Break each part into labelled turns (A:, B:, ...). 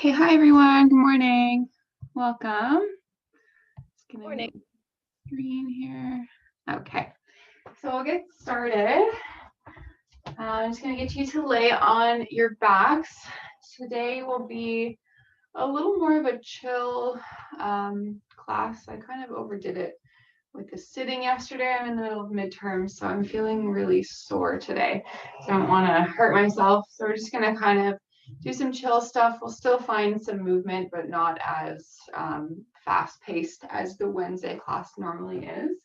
A: Okay, hi everyone. Good morning. Welcome. Good morning. Screen here. Okay, so we'll get started. I'm just going to get you to lay on your backs. Today will be a little more of a chill class. I kind of overdid it with the sitting yesterday. I'm in the middle of midterm, so I'm feeling really sore today. So I don't want to hurt myself. So we're just going to kind of do some chill stuff. We'll still find some movement, but not as fast-paced as the Wednesday class normally is.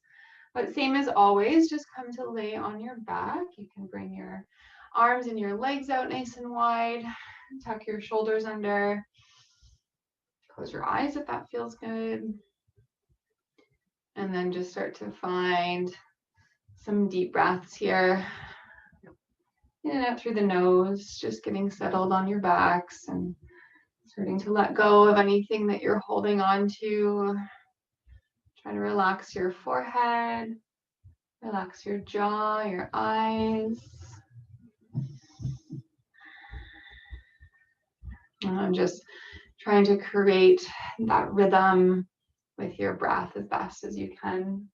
A: But same as always, just come to lay on your back. You can bring your arms and your legs out nice and wide. Tuck your shoulders under. Close your eyes if that feels good. And then just start to find some deep breaths here. In and out through the nose, just getting settled on your backs and starting to let go of anything that you're holding on to. Try to relax your forehead, relax your jaw, your eyes. And I'm just trying to create that rhythm with your breath as best as you can.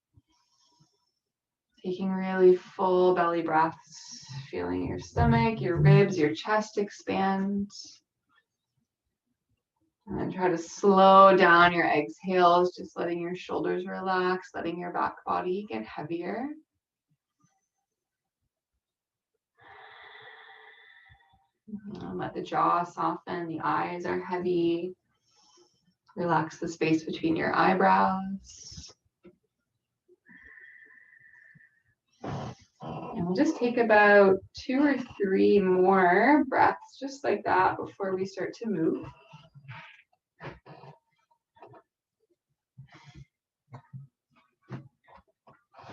A: Taking really full belly breaths, feeling your stomach, your ribs, your chest expand. And then try to slow down your exhales, just letting your shoulders relax, letting your back body get heavier. And let the jaw soften, the eyes are heavy. Relax the space between your eyebrows. And we'll just take about 2 or 3 more breaths just like that before we start to move.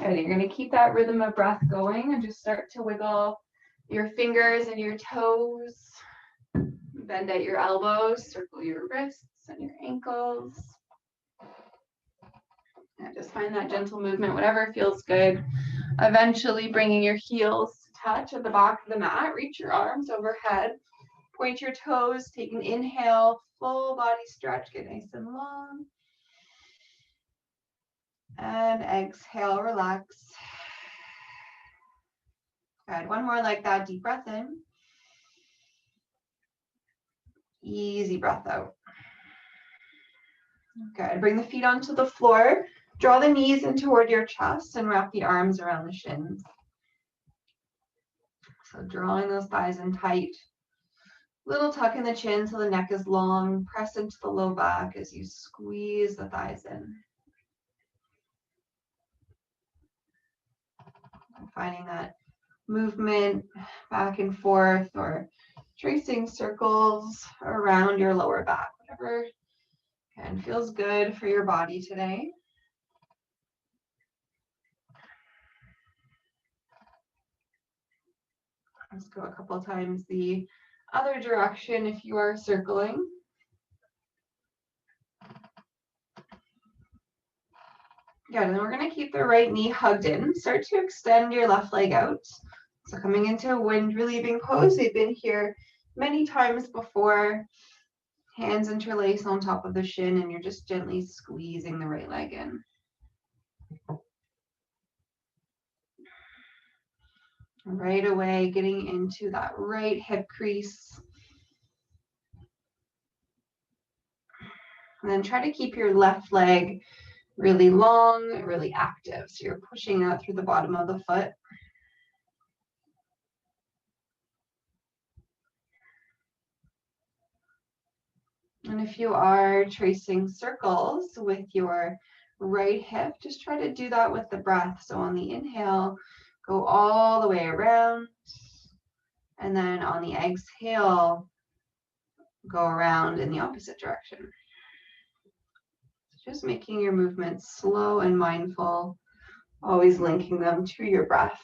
A: And you're going to keep that rhythm of breath going and just start to wiggle your fingers and your toes. Bend at your elbows, circle your wrists and your ankles. And just find that gentle movement, whatever feels good. Eventually bringing your heels to touch at the back of the mat. Reach your arms overhead. Point your toes. Take an inhale, full body stretch. Get nice and long. And exhale, relax. Good. One more like that. Deep breath in. Easy breath out. Good. Bring the feet onto the floor. Draw the knees in toward your chest and wrap the arms around the shins. So drawing those thighs in tight. Little tuck in the chin so the neck is long. Press into the low back as you squeeze the thighs in. And finding that movement back and forth or tracing circles around your lower back. Whatever and feels good for your body today. Let's go a couple times the other direction if you are circling. Good, and then we're going to keep the right knee hugged in. Start to extend your left leg out. So coming into a wind relieving pose. We've been here many times before. Hands interlace on top of the shin and you're just gently squeezing the right leg in. Right away, getting into that right hip crease. And then try to keep your left leg really long, really active. So you're pushing out through the bottom of the foot. And if you are tracing circles with your right hip, just try to do that with the breath. So on the inhale, go all the way around. And then on the exhale, go around in the opposite direction. Just making your movements slow and mindful, always linking them to your breath.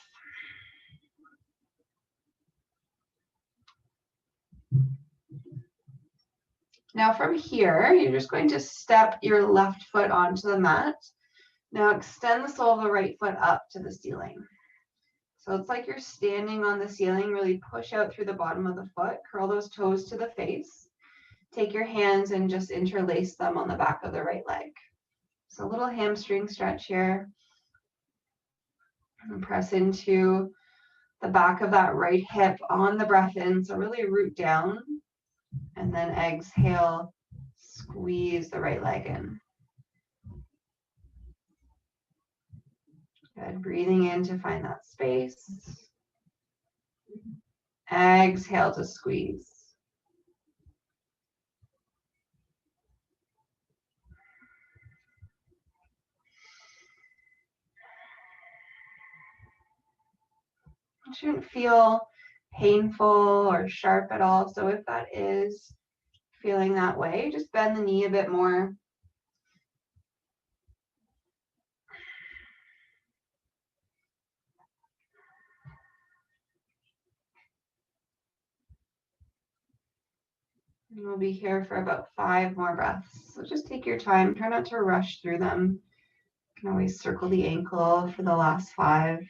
A: Now from here, you're just going to step your left foot onto the mat. Now extend the sole of the right foot up to the ceiling. So it's like you're standing on the ceiling, really push out through the bottom of the foot, curl those toes to the face. take your hands and just interlace them on the back of the right leg. So a little hamstring stretch here. And press into the back of that right hip on the breath in. So really root down. And then exhale, squeeze the right leg in. Good. Breathing in to find that space. Exhale to squeeze. It shouldn't feel painful or sharp at all. So if that is feeling that way, just bend the knee a bit more. And we'll be here for about 5 more breaths. So just take your time. Try not to rush through them. You can always circle the ankle for the last 5.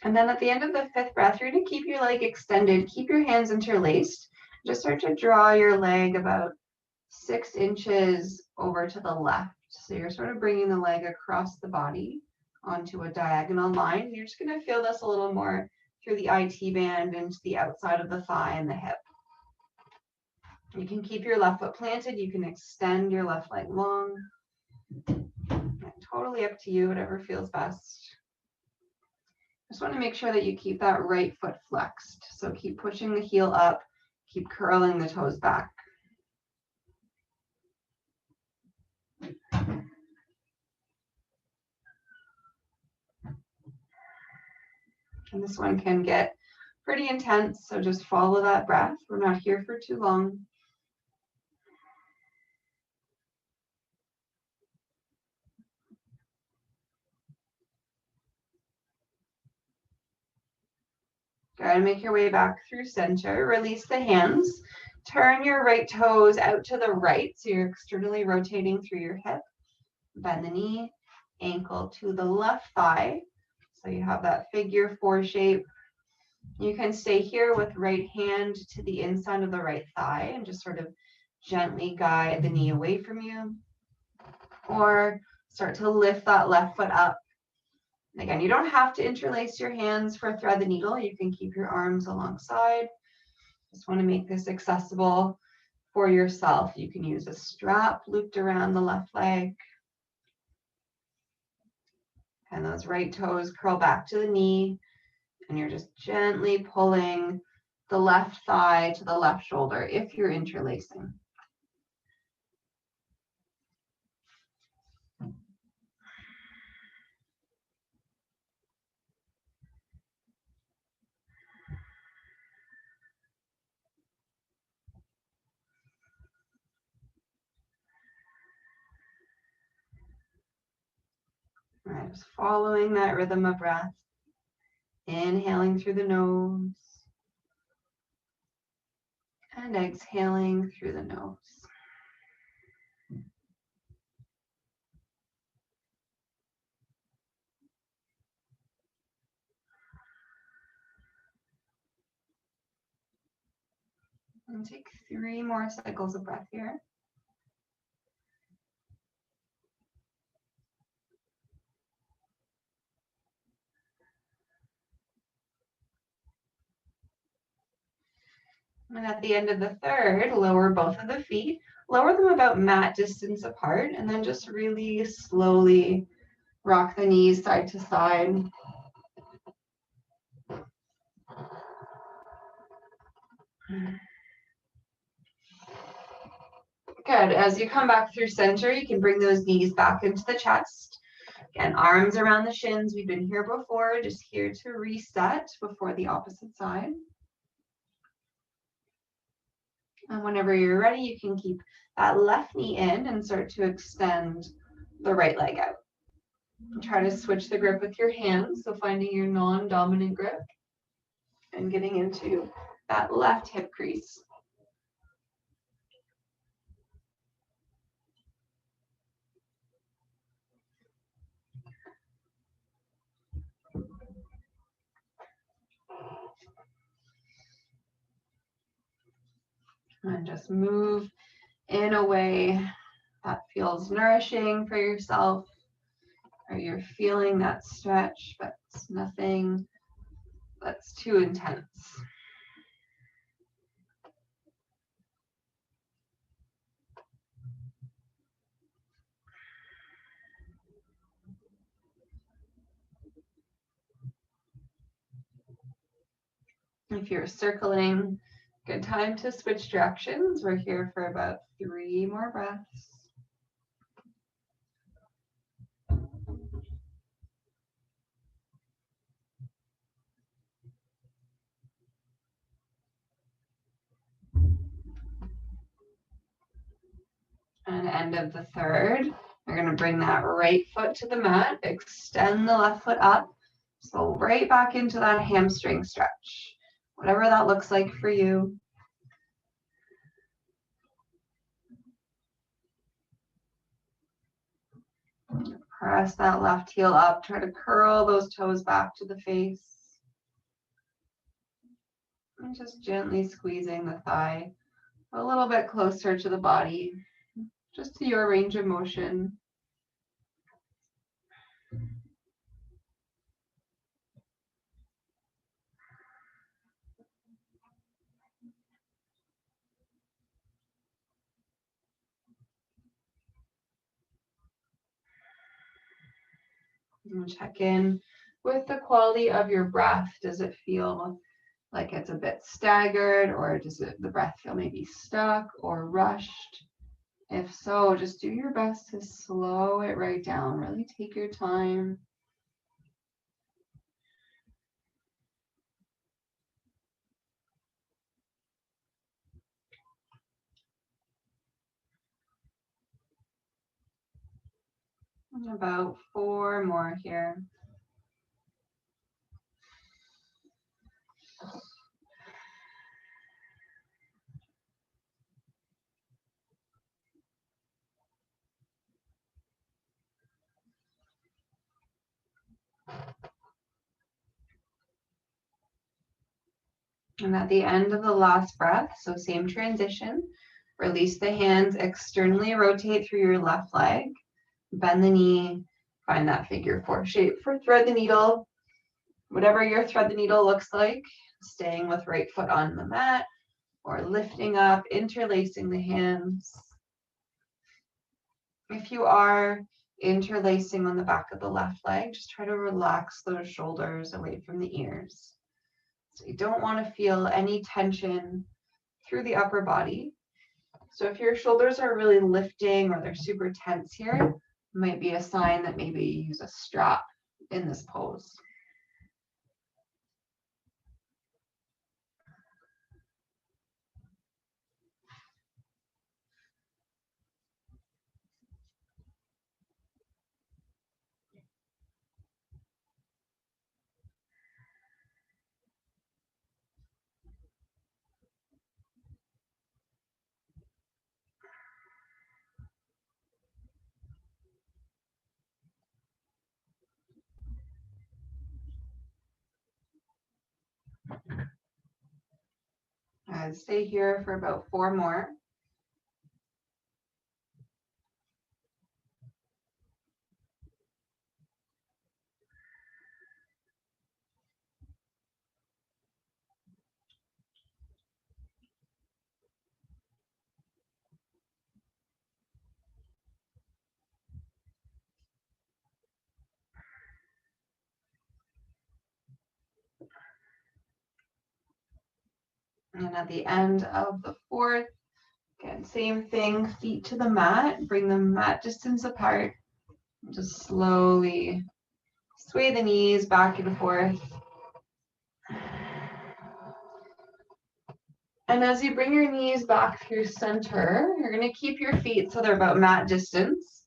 A: And then at the end of the 5th breath, you're going to keep your leg extended. Keep your hands interlaced. Just start to draw your leg about 6 inches over to the left. So you're sort of bringing the leg across the body onto a diagonal line. You're just going to feel this a little more through the IT band and to the outside of the thigh and the hip. You can keep your left foot planted. You can extend your left leg long. Totally up to you, whatever feels best. Just want to make sure that you keep that right foot flexed. So keep pushing the heel up, keep curling the toes back. And this one can get pretty intense, so just follow that breath. We're not here for too long. Good. Make your way back through center. Release the hands. Turn your right toes out to the right, so you're externally rotating through your hip. Bend the knee, ankle to the left thigh. So you have that figure 4 shape. You can stay here with right hand to the inside of the right thigh and just sort of gently guide the knee away from you. Or start to lift that left foot up. Again, you don't have to interlace your hands for thread the needle. You can keep your arms alongside. Just want to make this accessible for yourself. You can use a strap looped around the left leg. And those right toes curl back to the knee. And you're just gently pulling the left thigh to the left shoulder if you're interlacing. All right, just following that rhythm of breath. Inhaling through the nose. And exhaling through the nose. And take 3 more cycles of breath here. And at the end of the 3rd, lower both of the feet. Lower them about mat distance apart, and then just really slowly rock the knees side to side. Good. As you come back through center, you can bring those knees back into the chest. Again, arms around the shins. We've been here before, just here to reset before the opposite side. And whenever you're ready, you can keep that left knee in and start to extend the right leg out. And try to switch the grip with your hands, so finding your non-dominant grip and getting into that left hip crease. And just move in a way that feels nourishing for yourself, or you're feeling that stretch, but it's nothing that's too intense. If you're circling, good time to switch directions. We're here for about 3 more breaths. And end of the third, we're going to bring that right foot to the mat, extend the left foot up. So right back into that hamstring stretch, whatever that looks like for you. Press that left heel up, try to curl those toes back to the face. And just gently squeezing the thigh a little bit closer to the body, just to your range of motion. And check in with the quality of your breath. Does it feel like it's a bit staggered, or does the breath feel maybe stuck or rushed? If so, just do your best to slow it right down. Really take your time. And about 4 more here. And at the end of the last breath, so same transition, release the hands, externally rotate through your left leg, bend the knee, find that figure 4 shape for thread the needle. Whatever your thread the needle looks like, staying with right foot on the mat, or lifting up, interlacing the hands. If you are interlacing on the back of the left leg, just try to relax those shoulders away from the ears. So you don't want to feel any tension through the upper body. So if your shoulders are really lifting or they're super tense here, it might be a sign that maybe you use a strap in this pose. Stay here for about 4 more. And at the end of the 4th, again, same thing, feet to the mat, bring them mat distance apart. Just slowly sway the knees back and forth. And as you bring your knees back through center, you're going to keep your feet so they're about mat distance.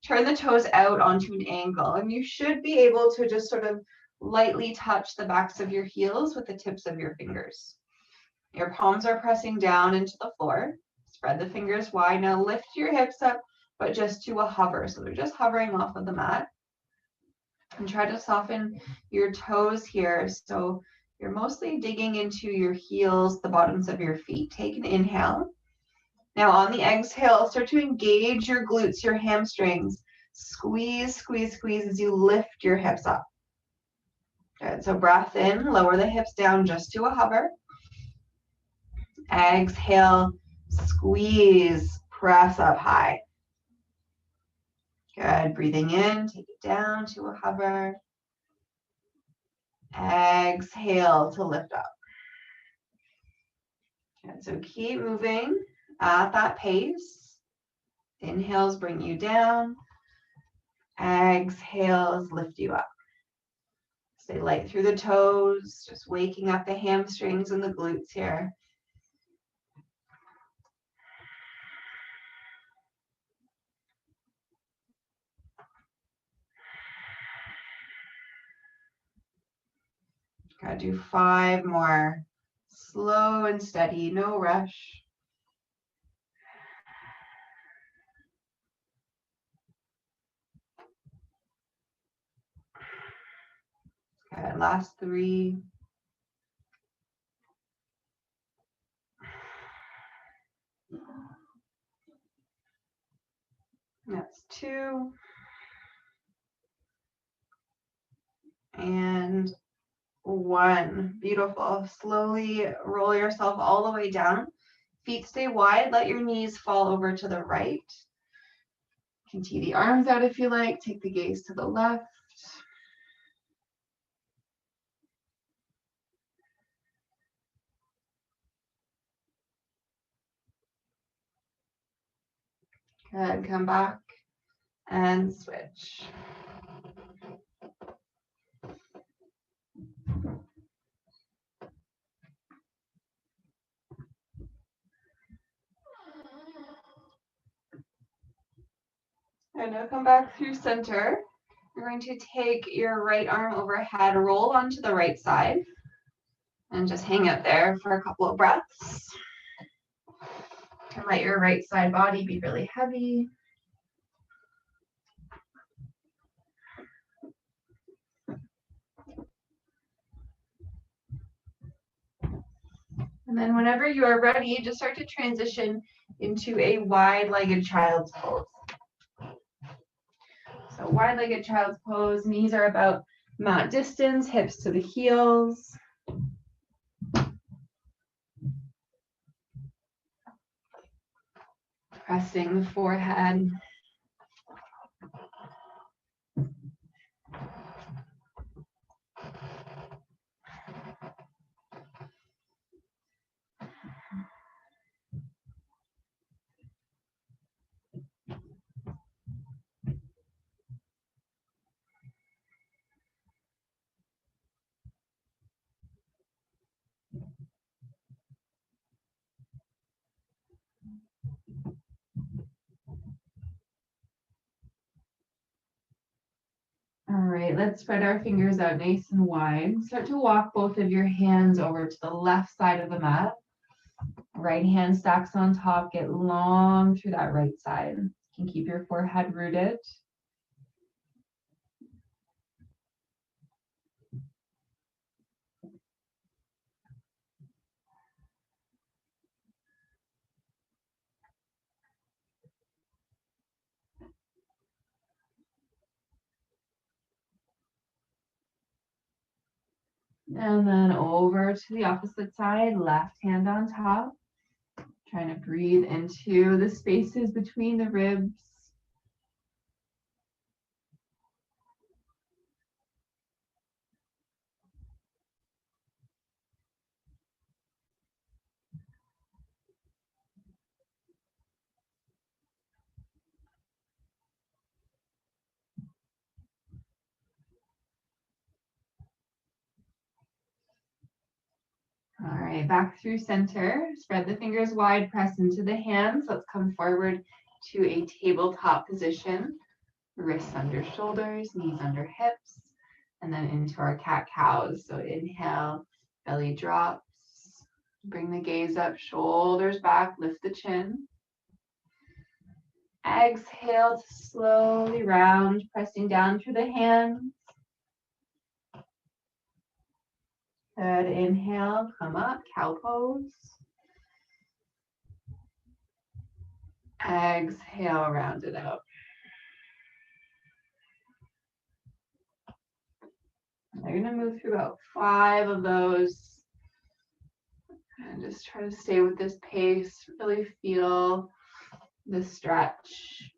A: Turn the toes out onto an angle, and you should be able to just sort of lightly touch the backs of your heels with the tips of your fingers. Your palms are pressing down into the floor. Spread the fingers wide. Now lift your hips up, but just to a hover. So they're just hovering off of the mat. And try to soften your toes here. So you're mostly digging into your heels, the bottoms of your feet. Take an inhale. Now on the exhale, start to engage your glutes, your hamstrings. Squeeze, squeeze, squeeze as you lift your hips up. Good, so breath in, lower the hips down just to a hover. Exhale, squeeze, press up high. Good, breathing in, take it down to a hover. Exhale to lift up. Good, so keep moving at that pace. Inhales bring you down. Exhales lift you up. Stay light through the toes, just waking up the hamstrings and the glutes here. Gotta do 5 more. Slow and steady, no rush. Good, last 3. That's 2. And 1. Beautiful. Slowly roll yourself all the way down. Feet stay wide. Let your knees fall over to the right. You can tee the arms out if you like. Take the gaze to the left. Good. Come back and switch. And now come back through center. You're going to take your right arm overhead, roll onto the right side, and just hang out there for a couple of breaths. And let your right side body be really heavy. And then whenever you are ready, just start to transition into a wide-legged child's pose. So wide-legged child's pose, knees are about mat distance, hips to the heels. Pressing the forehead. All right, let's spread our fingers out nice and wide. Start to walk both of your hands over to the left side of the mat. Right hand stacks on top, get long through that right side. You can keep your forehead rooted. And then over to the opposite side, left hand on top. Trying to breathe into the spaces between the ribs. All right, back through center. Spread the fingers wide, press into the hands. Let's come forward to a tabletop position. Wrists under shoulders, knees under hips, and then into our cat-cows. So inhale, belly drops. Bring the gaze up, shoulders back, lift the chin. Exhale to slowly round, pressing down through the hands. Good, inhale, come up, cow pose. Exhale, round it out. You're going to move through about 5 of those. And just try to stay with this pace. Really feel the stretch.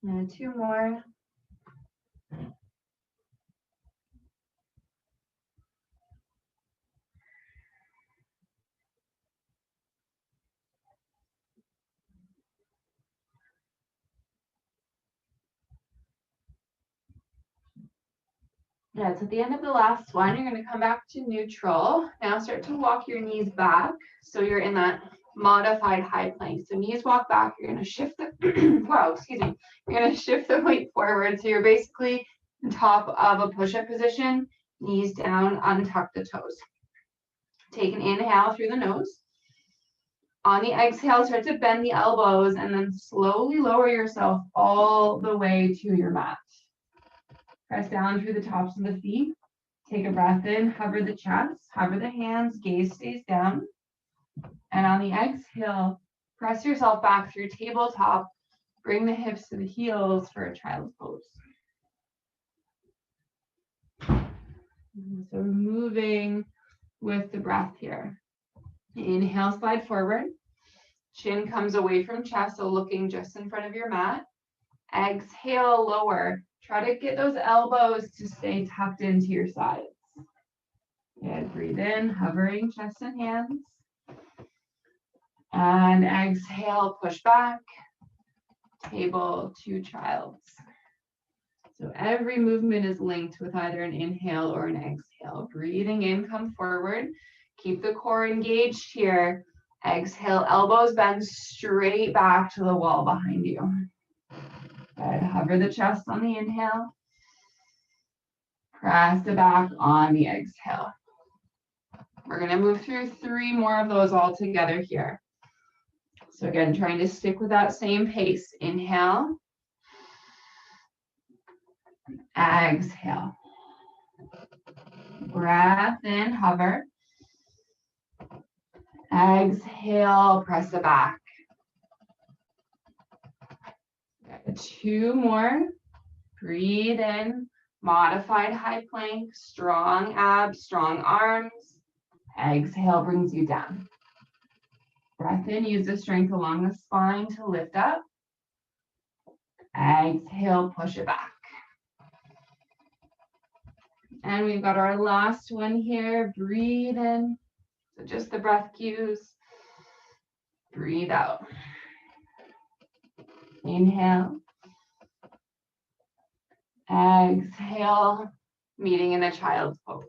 A: And 2 more. Yeah, so at the end of the last one, you're going to come back to neutral. Now start to walk your knees back. So you're in that modified high plank. So knees walk back. You're going to shift the, wow, excuse me. You're going to shift the weight forward. So you're basically on top of a push-up position, knees down, untuck the toes. Take an inhale through the nose. On the exhale, start to bend the elbows and then slowly lower yourself all the way to your mat. Press down through the tops of the feet. Take a breath in, hover the chest, hover the hands, gaze stays down. And on the exhale, press yourself back through tabletop. Bring the hips to the heels for a child's pose. So moving with the breath here. Inhale, slide forward. Chin comes away from chest, so looking just in front of your mat. Exhale, lower. Try to get those elbows to stay tucked into your sides. Good, breathe in, hovering chest and hands. And exhale, push back. Table to child's. So every movement is linked with either an inhale or an exhale. Breathing in, come forward. Keep the core engaged here. Exhale, elbows bend straight back to the wall behind you. Good. Hover the chest on the inhale. Press the back on the exhale. We're going to move through 3 more of those all together here. So again, trying to stick with that same pace. Inhale. Exhale. Breath in, hover. Exhale, press the back. 2 more. Breathe in. Modified high plank. Strong abs, strong arms. Exhale brings you down. Breath in. Use the strength along the spine to lift up. Exhale, push it back. And we've got our last one here. Breathe in. So just the breath cues. Breathe out. Inhale. Exhale, meeting in a child's pose.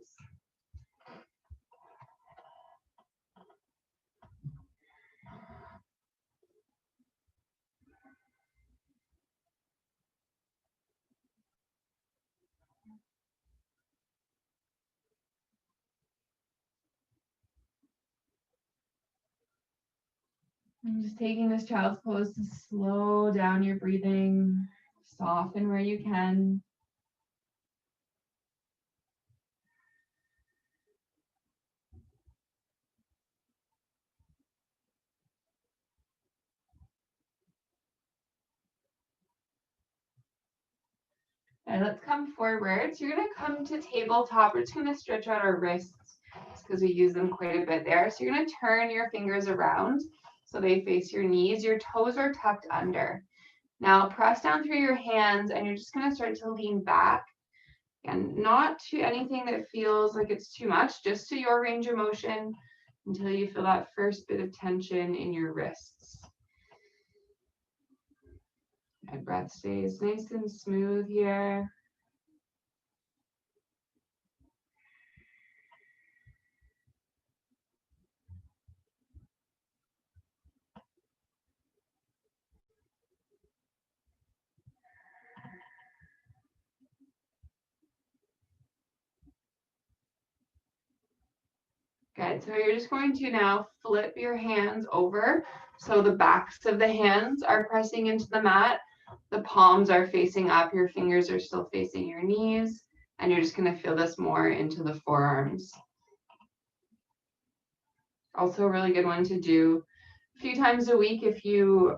A: I'm just taking this child's pose to slow down your breathing, soften where you can. And let's come forward. So you're going to come to tabletop. We're just going to stretch out our wrists because we use them quite a bit there. So you're going to turn your fingers around so they face your knees. Your toes are tucked under. Now press down through your hands and you're just going to start to lean back. And not to anything that feels like it's too much, just to your range of motion until you feel that first bit of tension in your wrists. And breath stays nice and smooth here. Good. So you're just going to now flip your hands over. So the backs of the hands are pressing into the mat. The palms are facing up. Your fingers are still facing your knees. And you're just going to feel this more into the forearms. Also a really good one to do a few times a week if you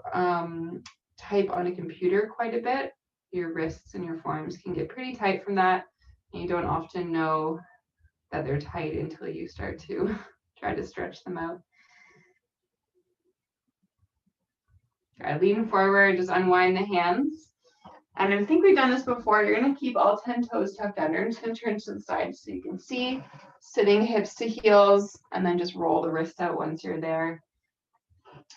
A: type on a computer quite a bit. Your wrists and your forearms can get pretty tight from that. And you don't often know that they're tight until you start to try to stretch them out. Try lean forward, just unwind the hands. And I think we've done this before. You're going to keep all 10 toes tucked under. I'm just going to turn to the side so you can see. Sitting hips to heels, and then just roll the wrists out once you're there.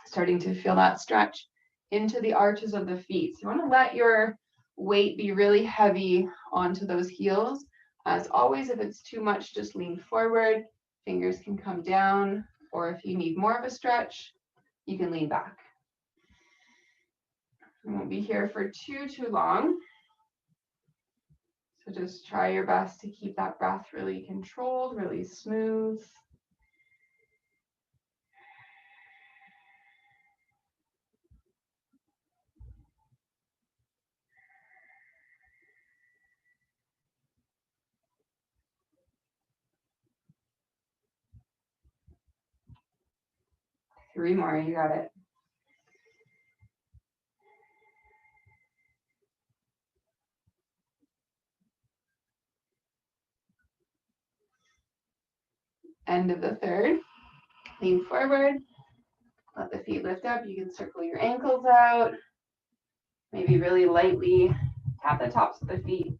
A: Starting to feel that stretch into the arches of the feet. So you want to let your weight be really heavy onto those heels. As always, if it's too much, just lean forward. Fingers can come down, or if you need more of a stretch, you can lean back. We won't be here for too long. So just try your best to keep that breath really controlled, really smooth. Three more, you got it. End of the third. Lean forward. Let the feet lift up. You can circle your ankles out. Maybe really lightly tap the tops of the feet.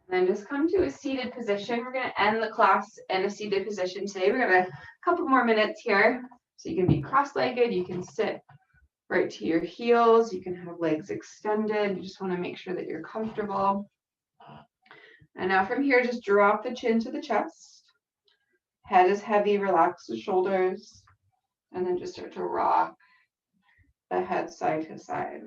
A: And then just come to a seated position. We're going to end the class in a seated position today. We're going to a couple more minutes here. So you can be cross-legged. You can sit right to your heels. You can have legs extended. You just want to make sure that you're comfortable. And now from here, just drop the chin to the chest. Head is heavy, relax the shoulders. And then just start to rock the head side to side.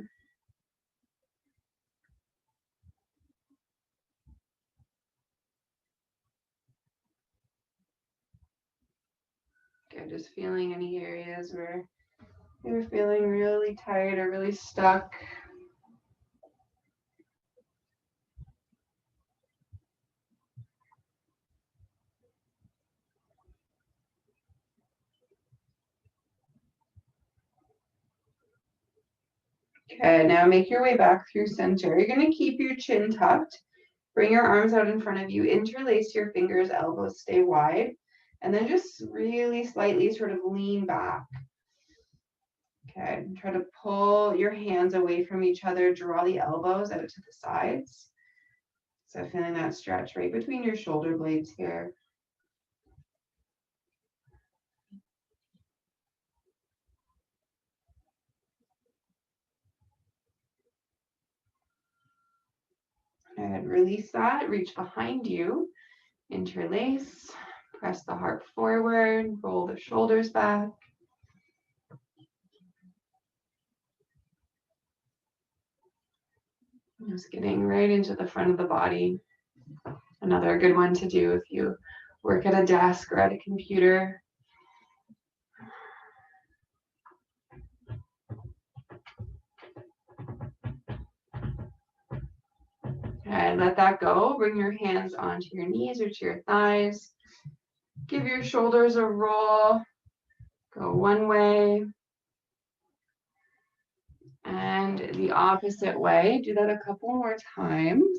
A: Good, just feeling any areas where you're feeling really tight or really stuck. Okay, now make your way back through center. You're going to keep your chin tucked. Bring your arms out in front of you. Interlace your fingers, elbows stay wide. And then just really slightly sort of lean back. Okay, try to pull your hands away from each other. Draw the elbows out to the sides. So feeling that stretch right between your shoulder blades here. And release that, reach behind you, interlace, press the heart forward, roll the shoulders back. Just getting right into the front of the body. Another good one to do if you work at a desk or at a computer. And let that go. Bring your hands onto your knees or to your thighs. Give your shoulders a roll. Go one way and the opposite way. Do that a couple more times.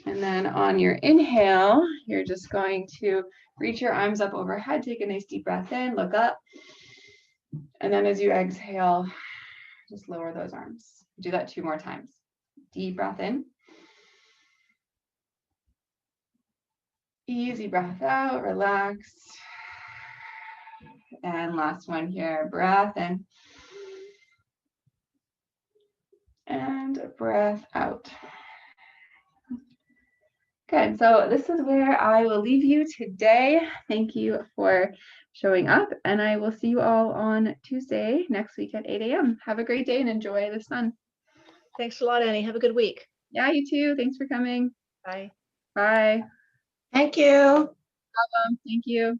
A: And then on your inhale, you're just going to reach your arms up overhead. Take a nice deep breath in, look up. And then as you exhale, just lower those arms. Do that 2 more times. Deep breath in. Easy breath out, relax. And last one here, breath in. And breath out. Good, so this is where I will leave you today. Thank you for showing up, and I will see you all on Tuesday next week at 8 a.m. Have a great day and enjoy the sun.
B: Thanks a lot, Annie. Have a good week.
A: Yeah, you too. Thanks for coming.
B: Bye.
A: Bye.
C: Thank you.
A: Thank you.